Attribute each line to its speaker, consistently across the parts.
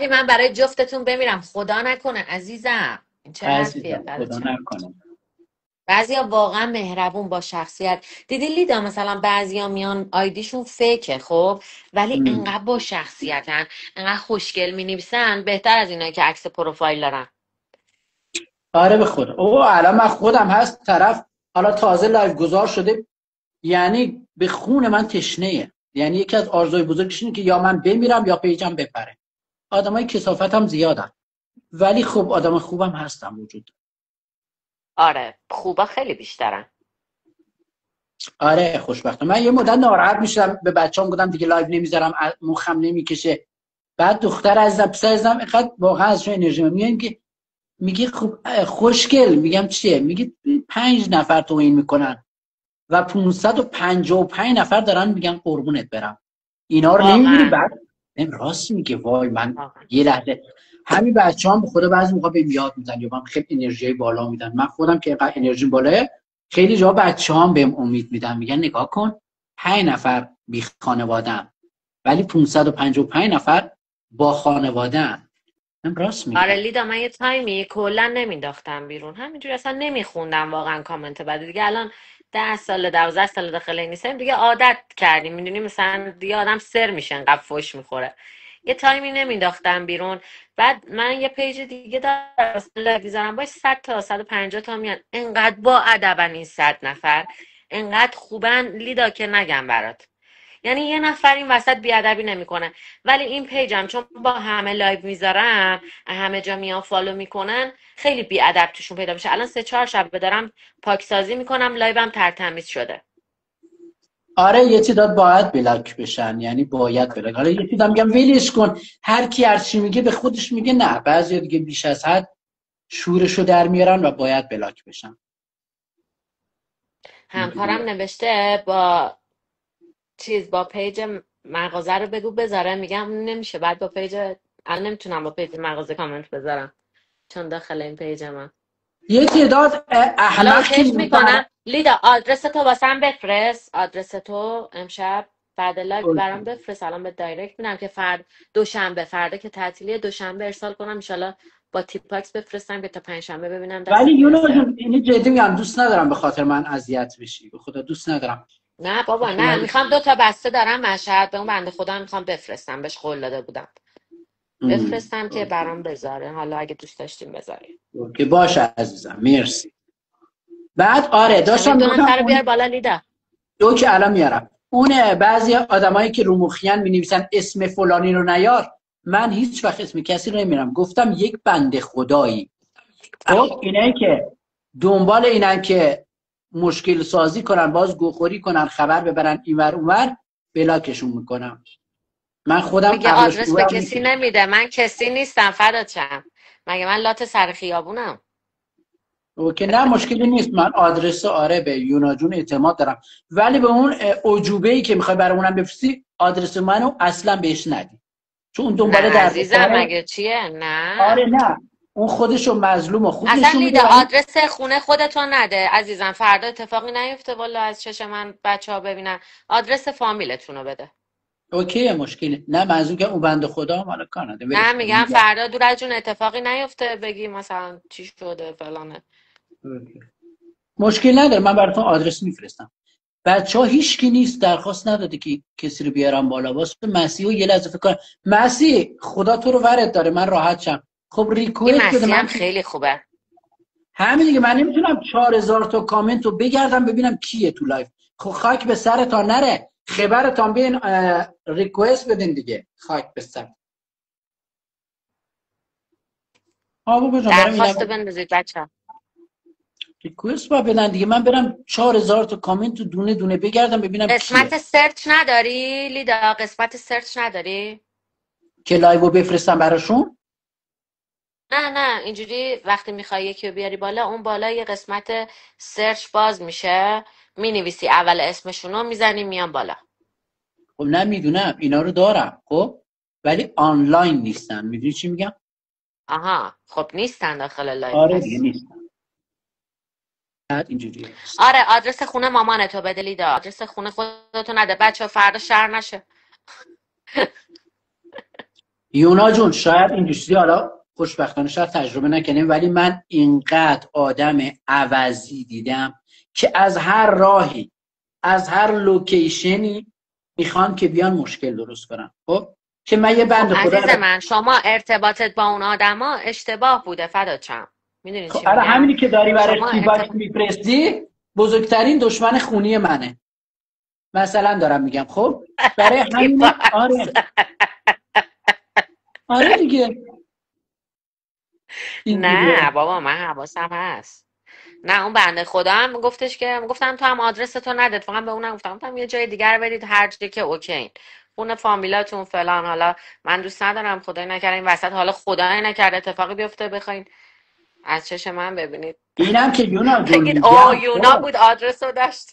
Speaker 1: من برای جفتتون بمیرم خدا نکنه عزیزم. این چه حرفیه؟
Speaker 2: عزیزم
Speaker 1: بعد
Speaker 2: خدا
Speaker 1: چند
Speaker 2: نکنه.
Speaker 1: بعضیا واقعا مهربون با شخصیت. دیدی لیدا مثلا بعضیا میان آیدیشون فیکه خب ولی
Speaker 2: ام.
Speaker 1: انقدر با شخصیتن، انقدر خوشگل مینویسن، بهتر از اینایی که عکس پروفایل دارن.
Speaker 2: آره به خدا. او الان من خودم هست طرف حالا تازه لایو گذار شده، یعنی به خون من تشنهه. یعنی یکی از آرزوی بزرگش اینه که یا من بمیرم یا پیجم بپره. آدمای کثافت هم زیادن، ولی خب آدم خوبم هستم وجود.
Speaker 1: آره خوبا خیلی بیشترن.
Speaker 2: آره خوشبختم. من یه مدت ناراحت میشدم، به بچه‌ام گفتم دیگه لایو نمیذارم، مخم نمیکشه. بعد دختر عزیزم پسر عزیزم اینقدر واقعا ازشون انرژی میگه که میگه خب خوشگل، میگم چیه؟ میگه 5 نفر توهین میکنن و 555 نفر دارن میگن قربونت برم. اینا رو نمیبینی؟
Speaker 1: واقعا
Speaker 2: بعد راست میگه. وای من
Speaker 1: واقعا
Speaker 2: یه لحظه همین بچه‌ام به خدا بعضی موقع بهم یاد میدن یا من خیلی انرژی بالا میدن. من خودم که اینقدر انرژی بالاه، خیلی جا بچه‌هام بهم امید میدن، میگن نگاه کن 5 نفر بی خانواده‌ام ولی 555 نفر با خانواده‌ام. من راست
Speaker 1: آره
Speaker 2: میگه.
Speaker 1: لیدا من یه تایمی کلا نمینداختم بیرون، همینجوری اصلا نمیخوندم واقعا کامنت بعد. دیگه الان 10 سال 12 سال داخل این نیستم دیگه، عادت کردیم میدونی، مثلا دیگه آدم سر میشه انقدر فوش میخوره. یه تایمی نمینداختم بیرون. بعد من یه پیج دیگه دارم لایو میذارم باش 100 تا 150 تا میان، انقدر با ادبن این 100 نفر، انقدر خوبن لیدا که نگم برات. یعنی یه نفر این وسط بیادبی نمیکنه. ولی این پیجم چون با همه لایو میذارم، همه جا میان فالو میکنن، خیلی بیادب توشون پیدا میشه. الان 3 4 شب دارم پاکسازی میکنم، لایوم ترتمیز شده.
Speaker 2: آره یه تعداد باید بلاک بشن، یعنی باید بلاک. حالا یه تعداد میگم ولش کن، هر کی هر چی میگه به خودش میگه. نه بعضی دیگه بیش از حد شورشو در میارن و باید بلاک بشن.
Speaker 1: همکارم
Speaker 2: اینجوریه.
Speaker 1: نوشته با با پیج مغازه رو بگو بذاره، میگم نمیشه، بعد با پیج الان نمیتونم با پیج مغازه کامنت بذارم چون داخل این پیج من.
Speaker 2: یه تعداد
Speaker 1: حالا
Speaker 2: احمق که
Speaker 1: اوکیش
Speaker 2: میگن.
Speaker 1: میکنم. لیدا آدرس تو واسم بفرست، آدرس تو امشب بعد لایو برام بفرست، الان به دایرکت میدم که دوشنبه فردا که تعطیلیه، دوشنبه ارسال کنم انشالله با تیپاکس بفرستم که تا پنجشنبه ببینم
Speaker 2: ولی
Speaker 1: دستت
Speaker 2: یونا
Speaker 1: میرسه.
Speaker 2: جون اینی جدی میگم، دوست ندارم به خاطر من اذیت بشی، به خدا دوست ندارم.
Speaker 1: نه بابا نه،
Speaker 2: خیلی
Speaker 1: میخوام 2 تا بسته دارم مشهد، به اون بنده خدا میخوام بفرستم، بهش قول داده بودم بفرستم که برام بذاره، حالا اگه دوست داشتیم بذاری.
Speaker 2: اوکی باشه عزیزم، مرسی. بعد آره
Speaker 1: خواهشم. این
Speaker 2: داشتم
Speaker 1: 2 نفر
Speaker 2: میگفتم
Speaker 1: رو بیار
Speaker 2: اون
Speaker 1: بالا لیدا.
Speaker 2: دو که الان میارم. اون بعضی آدمایی که رو مخیان مینویسن اسم فلانی رو نیار، من هیچ وقت اسم کسی رو نمیارم. گفتم یک بنده خدایی. خب اینایی که دنبال اینن که مشکل سازی کنن، باز گوخوری کنن، خبر ببرن اینور اونور، بلاکشون میکنم. من خودم
Speaker 1: میگه
Speaker 2: عقلش
Speaker 1: آدرس به
Speaker 2: دورم
Speaker 1: کسی
Speaker 2: نیست.
Speaker 1: نمیده، من کسی نیستم فدات شم، مگه من لات سر خیابونم؟
Speaker 2: اوکی نه مشکلی نیست. من آدرس آره به یونا جون اعتماد دارم، ولی به اون عجوبه ای که میخوای برامونم بفرستی آدرس منو اصلا بهش ندی، چون اون
Speaker 1: نه
Speaker 2: دنبال درد
Speaker 1: عزیزم
Speaker 2: سره.
Speaker 1: مگه چیه، نه.
Speaker 2: آره نه، اون خودشو مظلوم و خوب
Speaker 1: اصلا
Speaker 2: نشون میده
Speaker 1: لیدا
Speaker 2: ولی
Speaker 1: آدرس خونه خودتو نده عزیزم، فردا اتفاقی نیفته والا از چش من بچه ها ببینن، آدرس فامیلتون رو بده.
Speaker 2: اوکی مشکلی نه. منظور که اون بنده خدا مال کانادا
Speaker 1: نه
Speaker 2: ولش کن
Speaker 1: میگم
Speaker 2: میگم.
Speaker 1: فردا دور از جون اتفاقی نیفته بگی مثلا چی شده فلانه.
Speaker 2: مشکل نداره، من براتون آدرس میفرستم. بچه ها هیچ کی نیست درخواست نداده که کسی رو بیارم بالا. واسه مسیح و یه لحظه فکر کنم مسیح خدا تو رو ورد داره من راحت شم. خب
Speaker 1: این
Speaker 2: ریکوست بده.
Speaker 1: مسیح هم
Speaker 2: من
Speaker 1: خیلی خوبه.
Speaker 2: همین دیگه، من نمیتونم 4000 تا کامنت رو بگردم ببینم کیه تو لایف. خب خاک به سرتان نره، خبرتان بین ریکوست بدین دیگه. خاک به سر. بابا جان برام
Speaker 1: درخواست رو
Speaker 2: اینم
Speaker 1: بندازید بچه ها.
Speaker 2: ریکوست با بدن دیگه. من برم 4000 تا کامنت رو دونه دونه بگردم ببینم
Speaker 1: قسمت
Speaker 2: کیه
Speaker 1: سرچ نداری لیدا؟ قسمت سرچ نداری؟
Speaker 2: که لایو رو بفرستم براشون.
Speaker 1: نه نه اینجوری وقتی میخوای یکی رو بیاری بالا، اون بالا یه قسمت سرچ باز میشه، مینویسی اول اسمشونو میزنی میان بالا.
Speaker 2: خب نمیدونم اینا رو دارم خب، ولی آنلاین نیستن. میدونی چی میگم؟
Speaker 1: آها خب نیستن داخل لایف
Speaker 2: آره دیگه
Speaker 1: پس.
Speaker 2: نیستن. بعد اینجوریه.
Speaker 1: آره آدرس خونه مامانتو بده لیدا، آدرس خونه خودتو نده بچه فردا شهر نشه.
Speaker 2: یونا جون شاید این دوستی حالا خوشبختانه شاید تجربه نکنیم، ولی من اینقدر آدم عوضی دیدم که از هر راهی از هر لوکیشنی میخوان که بیان مشکل درست کنن. خب که من یه بنده خدا
Speaker 1: عزیز من شما ارتباطت با اون آدما اشتباه بوده فدات شم. میدونی چی
Speaker 2: آره
Speaker 1: میگم؟
Speaker 2: همینی که داری برای
Speaker 1: شما
Speaker 2: فیدبک میفرستی بزرگترین دشمن خونی منه، مثلا دارم میگم. خب برای همین آره دیگه
Speaker 1: نه بابا من حواسم هست. نه اون بنده خدا هم گفتش که گفتم تو هم آدرس تو نده، فقط به اونم گفتم یه جای دیگر برید هر جایی که اوکی خونه فامیلاتون فلان. حالا من دوست ندارم خدای نکرده این وسط حالا خدای نکرده اتفاقی بیفته بخواین از چش من ببینید
Speaker 2: اینم که یونا جون
Speaker 1: بگید
Speaker 2: میگم
Speaker 1: یونا بود آدرس رو داشت.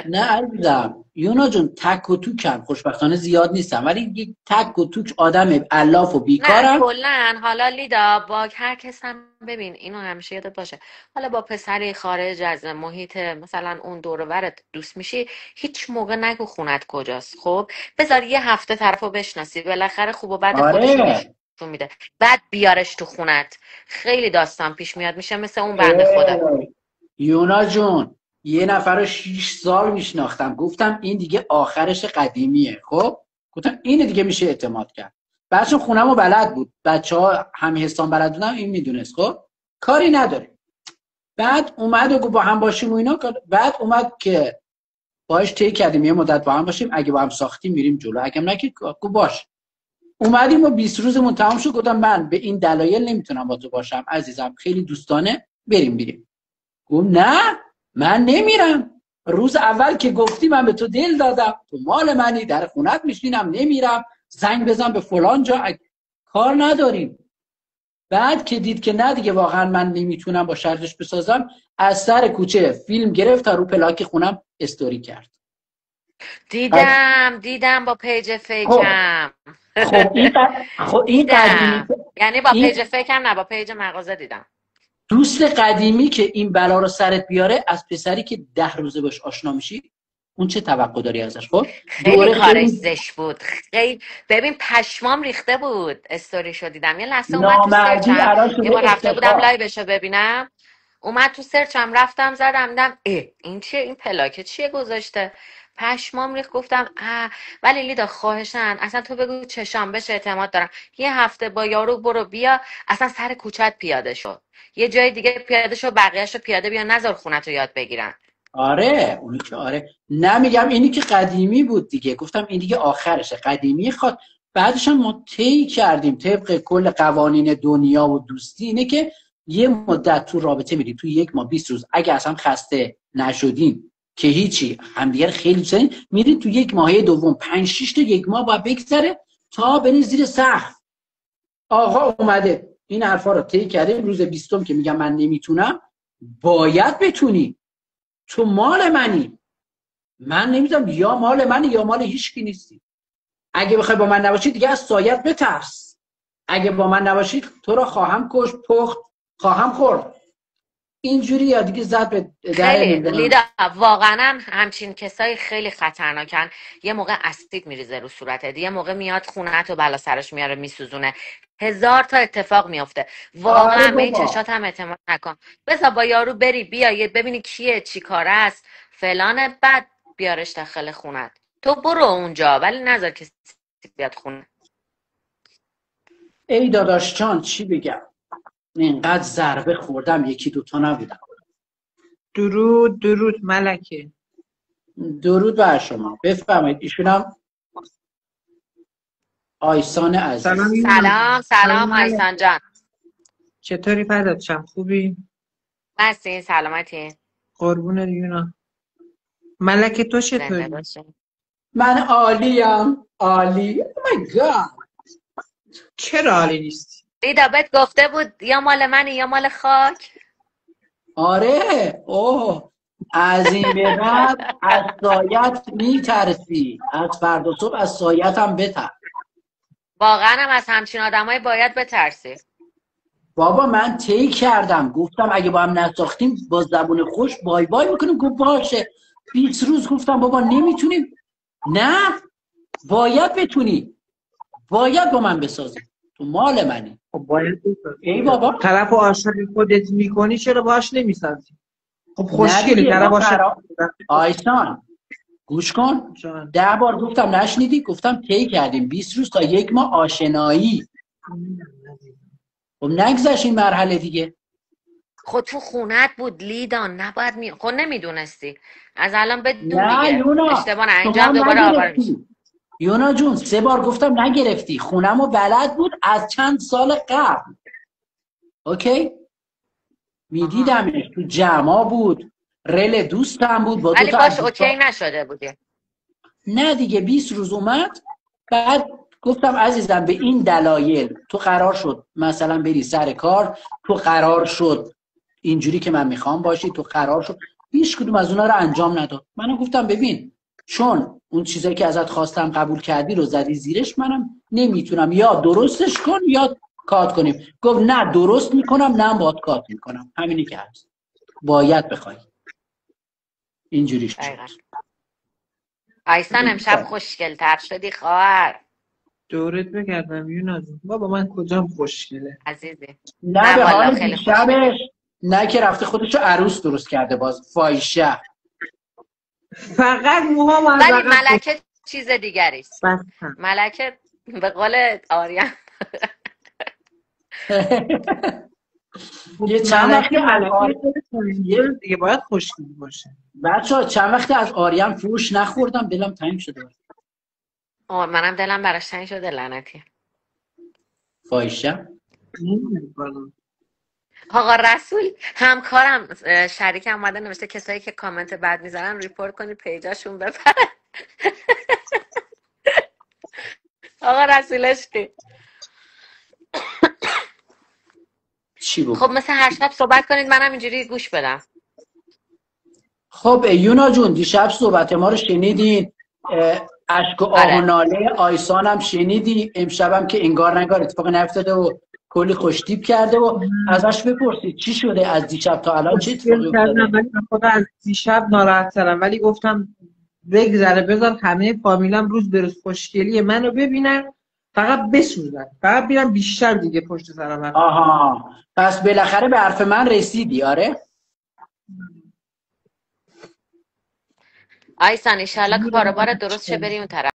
Speaker 2: نه عزیزم یونا جون تک و توکم خوشبختانه زیاد نیستم، ولی یک تک و توک آدم الاف و
Speaker 1: نه
Speaker 2: بیکارم.
Speaker 1: کلا حالا لیدا با هر کس هم ببین اینو همیشه یادت باشه، حالا با پسری خارج از محیط مثلا اون دور و برت دوست میشی، هیچ موقع نگو خونت کجاست. خب بذار یه هفته طرفو بشناسی، بالاخره خوب و بد خودش رو
Speaker 2: آره
Speaker 1: نشون میده، بعد بیارش تو خونت. خیلی داستان پیش میاد میشه مثل اون بنده خدا.
Speaker 2: یونا جون یه نفر رو 6 سال میشناختم، گفتم این دیگه آخرش قدیمیه. خب گفتم این دیگه میشه اعتماد کرد. بعدشون خونم و بلد بود، بچه ها هم حسان بلد بودن، این میدونست. خب کاری نداره. بعد اومد و گفت با هم باشیم و اینا. بعد اومد که باهاش طی کردیم یه مدت با هم باشیم، اگه با هم ساختیم میریم جلو، اگه نه که گفت باش. اومدیم و 20 روزمون تمام شد. گفتم من به این دلایل نمیتونم با تو باشم عزیزم، خیلی دوستانه بریم. گفت نه من نمیرم. روز اول که گفتی من به تو دل دادم، تو مال منی، در خونت میشینم، نمیرم. زنگ بزن به فلان جا، کار نداریم. بعد که دید که نه دیگه واقعا من نمیتونم با شرطش بسازم، از سر کوچه فیلم گرفت تا رو پلاک خونم استوری کرد.
Speaker 1: دیدم با پیج
Speaker 2: خب
Speaker 1: فیکم.
Speaker 2: این قدیمی،
Speaker 1: یعنی با
Speaker 2: این
Speaker 1: پیج فیکم نه با پیج مغازه دیدم.
Speaker 2: دوست قدیمی که این بلا رو سرت بیاره، از پسری که 10 روزه باش آشنا میشی اون چه توقع داری ازش؟ خب
Speaker 1: خیلی کارش زشت بود. خیلی ببین پشمام ریخته بود. استوریشو دیدم یه لحظه اومد تو
Speaker 2: نامردی
Speaker 1: سرچم،
Speaker 2: الان
Speaker 1: یه
Speaker 2: شده
Speaker 1: بار رفته بودم
Speaker 2: افتخار.
Speaker 1: لایوشو ببینم، اومد تو سرچم رفتم زدم دیدم این چیه، این پلاکه چیه گذاشته. پشمام ریخت گفتم ولی لیدا خواهشن اصلا تو بگو چشام بهش اعتماد دارم، یه هفته با یارو برو بیا اصلا سر کوچت پیاده شو، یه جای دیگه پیاده شو، بقیه‌شو پیاده بیا، نذار خونتو یاد بگیرن.
Speaker 2: آره اونی که آره نمیگم اینی که قدیمی بود دیگه، گفتم این دیگه آخرشه قدیمی خواد. بعدش هم ما طی کردیم طبق کل قوانین دنیا و دوستی اینه که یه مدت تو رابطه میرید، تو 1 ماه 20 روز اگه اصلا خسته نشدین که هیچی همدیگر خیلی دوست دارین، میرید تو 1 ماه دوم 5 6 تا 1 ماه باید بگذره تا برین زیر سقف. آقا اومده این حرفا رو طی کردیم، روز 20م که میگم من نمیتونم، باید بتونی، تو مال منی، من نمیدونم یا مال منی یا مال هیچکی نیستی. اگه بخوای با من نباشی دیگه از سایت بترس، اگه با من نباشی تو رو خواهم کشت، پخت خواهم خورد. اینجوری یا دیگه زد به در
Speaker 1: خیلی
Speaker 2: نمیدونم.
Speaker 1: لیدا واقعا همچین کسایی خیلی خطرناکن. یه موقع اسید میریزه رو صورتت، یه موقع میاد خونت و بلا سرش میاره میسوزونه، 1000 تا اتفاق میفته.
Speaker 2: آره
Speaker 1: واقعا به این
Speaker 2: بابا
Speaker 1: چشات هم اعتماد نکن. بذار با یارو بری بیا ببینی کیه چی کاره است فلان، بعد بیارش داخل خونت. تو برو اونجا ولی نذار کسی بیاد خونه.
Speaker 2: ای داداش جان چی بگم، اینقدر ضربه خوردم یکی دوتا نبودم.
Speaker 3: درود ملکه.
Speaker 2: درود بر شما، بفرمایید. ایشونم آیسان عزیز.
Speaker 1: سلام آیسان جان.
Speaker 3: چطوری فردات شم، خوبی؟
Speaker 1: مرسی سلامتی.
Speaker 3: قربون یونا. ملکه تو
Speaker 1: زنده
Speaker 3: چطوری؟
Speaker 1: باشه.
Speaker 2: من عالیم عالی. my god
Speaker 3: چرا عالی نیستی؟
Speaker 1: لیدا بهت گفته بود یا مال منی یا مال خاک.
Speaker 2: آره اوه از این به بعد از سایت میترسی، از فردا صبح از سایت هم بتر.
Speaker 1: واقعا هم از همچین آدمایی باید بترسی.
Speaker 2: بابا من طی کردم، گفتم اگه با هم نساختیم با زبون خوش بای بای میکنیم. گفت باشه. 20 روز گفتم بابا نمیتونیم. نه باید بتونی. باید با من بسازی، تو مال منی.
Speaker 3: خب باید بسازی.
Speaker 2: ای بابا
Speaker 3: طرف عاشق خودت میکنی چرا باهاش نمیسازی؟ خب
Speaker 2: نه
Speaker 3: خوشگلی
Speaker 2: دیگه،
Speaker 3: طرف
Speaker 2: ما
Speaker 3: عاشق
Speaker 2: آیسان گوش کن،
Speaker 3: جان.
Speaker 2: 10 بار گفتم نشنیدی، گفتم طی کردیم 20 روز تا 1 ماه آشنایی. خب نگذشت این مرحله دیگه.
Speaker 1: خود تو خونت بود لیدان، نباید خود نمیدونستی، از الان بدون
Speaker 2: نه
Speaker 1: دیگه،
Speaker 2: یونا،
Speaker 1: اشتباه
Speaker 2: شما
Speaker 1: انجام دوباره آوار میشه.
Speaker 2: نگرفتی. یونا جون 3 بار گفتم نگرفتی، خونمو بلد بود از چند سال قبل. اوکی،
Speaker 1: آها.
Speaker 2: میدیدمش تو جمع بود، رل دوستم بود با 2
Speaker 1: ولی
Speaker 2: تا از
Speaker 1: باش
Speaker 2: دوستان.
Speaker 1: اوکی نشده بودی.
Speaker 2: نه دیگه 20 روز اومد، بعد گفتم عزیزم به این دلایل تو قرار شد مثلا بری سر کار، تو قرار شد اینجوری که من میخوام باشی، تو قرار شد، هیچ کدوم از اونا رو انجام نداد. منم گفتم ببین چون اون چیزایی که ازت خواستم قبول کردی رو زدی زیرش، منم نمیتونم، یا درستش کن یا کات کنیم. گفت نه درست میکنم نه باید کات میکنم، همینی که هست، باید بخوای. اینجوری شد.
Speaker 1: دقیقا. آیسان امشب خوشگل‌تر شدی خواهر
Speaker 3: دورت بگردم یونا جون. بابا من کجام خوشگله.
Speaker 1: عزیزی.
Speaker 2: نه
Speaker 1: نه
Speaker 2: به
Speaker 1: والا
Speaker 2: حال
Speaker 1: خیلی خوشگلی.
Speaker 2: دیشبش، نه که رفته خودشو عروس درست کرده باز فایشه.
Speaker 3: فقط موهام از
Speaker 1: ولی
Speaker 3: عقب
Speaker 1: ملکه چیز دیگری است.
Speaker 3: بستم.
Speaker 1: ملکه به قول آریان
Speaker 2: یه چند وقتی از
Speaker 3: ملکه دیگه باید خوشگل باشه.
Speaker 2: بچه ها چند وقتی از آریم فروش نخوردم، دلم تنگ شده.
Speaker 1: منم دلم براش تنگ شده لعنتی.
Speaker 2: فایشه
Speaker 1: آقا رسول همکارم شریکم اومده نوشته کسایی که کامنت بد میذارن ریپورت کنید پیجاشون بپره. آقا رسولش کی؟
Speaker 2: چی بود؟
Speaker 1: خب مثل هر شب صحبت کنید منم اینجوری گوش بدم.
Speaker 2: خب یونا جون دیشب صحبت ما رو شنیدین، اشک و آه و
Speaker 1: آره
Speaker 2: ناله آیسان هم شنیدی، امشبم که انگار نگار اتفاق نیفتاده و کلی خوشتیپ کرده و ازش بپرسید چی شده از دیشب تا الان، چه
Speaker 3: خوشگل
Speaker 2: اتفاقی
Speaker 3: کردم
Speaker 2: افتاده.
Speaker 3: ولی من خدا از دیشب ناراحت ترم، ولی گفتم بگذره بذار همه فامیلم روز به روز خوشگلی منو ببینن، فقط بسوزن، فقط بیرم بیشتر دیگه پشت سرم حرف بزنن.
Speaker 2: آها، پس بالاخره به حرف من رسیدی. آره
Speaker 1: آیسان ایشالله کارو بار درست شه بری اون طرف.